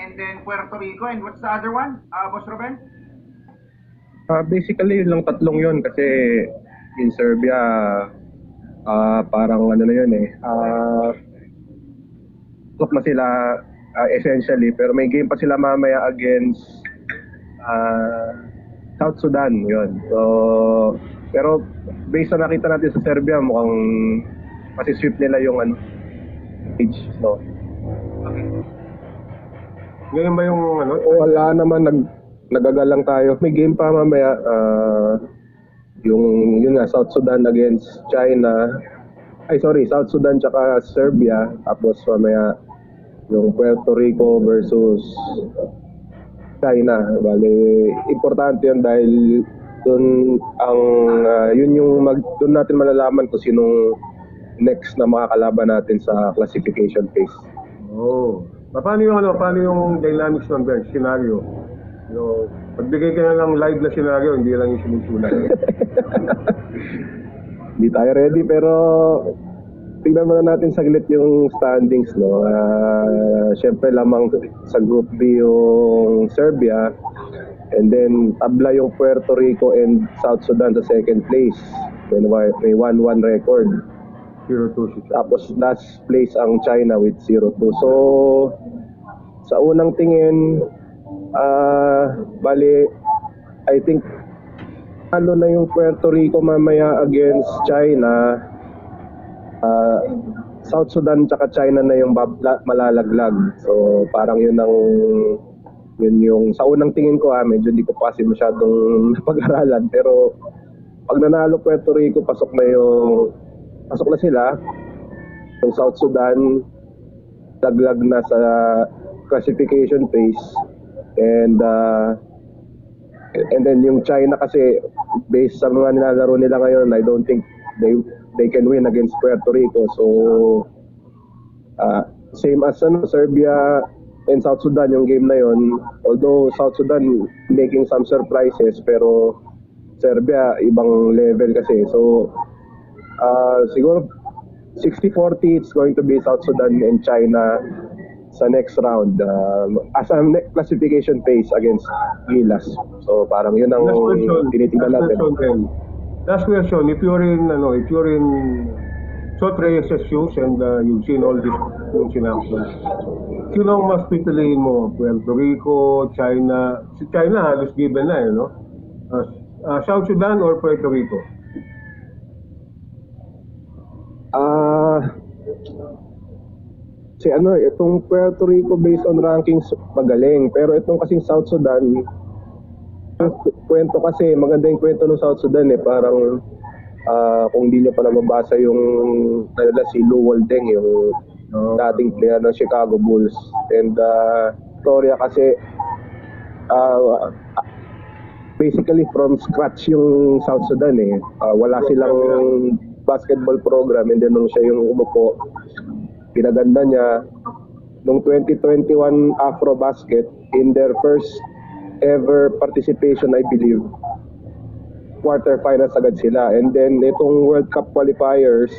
and then Puerto Rico, and what's the other one, Boss Ruben? Basically, yun lang tatlong yun kasi in Serbia, parang ano na yun look na sila essentially, pero may game pa sila mamaya against South Sudan, yun. So, pero based sa nakita natin sa Serbia, mukhang masisweep nila yung stage, so. Ganyan ba yung Wala naman, nagagalang tayo. May game pa mamaya, yun nga, South Sudan against China. South Sudan tsaka Serbia. Tapos mamaya yung Puerto Rico versus China. Bale, importante yun dahil dun natin malalaman kung sinong next na makakalaban natin sa classification phase. Oh. Paano yung dynamics ng bench scenario? Pagbigay ka na ng live na scenario, hindi lang yung sinusulat. Hindi tayo ready, pero tingnan muna natin saglit yung standings, no? Siyempre lamang sa Group B yung Serbia, and then tabla yung Puerto Rico and South Sudan sa second place. Then may 1-1 record. 0-2 Tapos last place ang China with 0-2. So sa unang tingin, bali, I think ano na yung Puerto Rico mamaya against China. South Sudan tsaka China na yung malalaglag. So parang yun yung sa unang tingin ko, medyo hindi ko kasi masyadong napag-aralan, pero pag nanalo Puerto Rico, pasok na sila. Yung South Sudan laglag na sa classification phase, and then yung China kasi based sa mga nilalaro nila ngayon, I don't think they can win against Puerto Rico. So same as Serbia and South Sudan yung game na yon, although South Sudan making some surprises, pero Serbia ibang level kasi. So siguro 60-40 it's going to be South Sudan and China sa next round as a classification phase against Gilas. So parang yun ang tinitingnan natin. Last question, if you're in Sot Reyes' shoes and you've seen all this yung sinapos, sino ang mas pipiliin mo? Puerto Rico, China? Si China halos given na South Sudan or Puerto Rico? Itong Puerto Rico based on rankings magaling, pero itong kasing South Sudan, kwento kasi, maganda yung kwento ng South Sudan parang kung hindi nyo pa nababasa yung si Luol Deng, yung dating player ng Chicago Bulls, and storya kasi basically from scratch yung South Sudan wala silang basketball program, and then nung siya yung umupo, pinaganda niya nung 2021 Afrobasket, in their first ever participation, I believe, quarterfinals agad sila. And then itong World Cup qualifiers,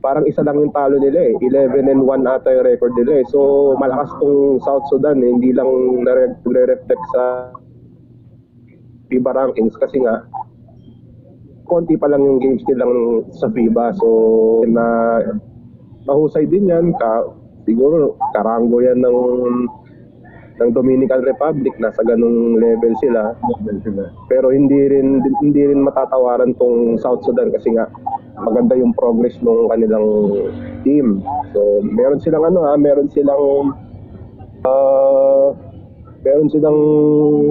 parang isa lang yung talo nila 11-1 ata yung record nila So malakas tong South Sudan hindi lang nare-reflect sa FIBA rankings kasi nga konti pa lang yung games nilang sa FIBA. So mahusay din yan, siguro karango yan ng Dominican Republic, nasa ganung level sila. Pero hindi rin matatawaran tong South Sudan kasi nga maganda yung progress ng kanilang team. So meron silang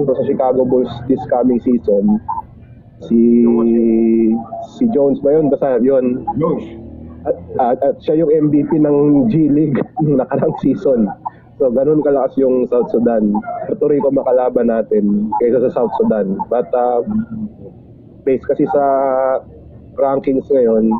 sa Chicago Bulls this coming season. Si Jones ba yun? Basta yun. Jones. At siya yung MVP ng G League ng nakarang season. So ganun kalakas yung South Sudan. Puerto Rico makalaban natin kaysa sa South Sudan. But based kasi sa rankings ngayon,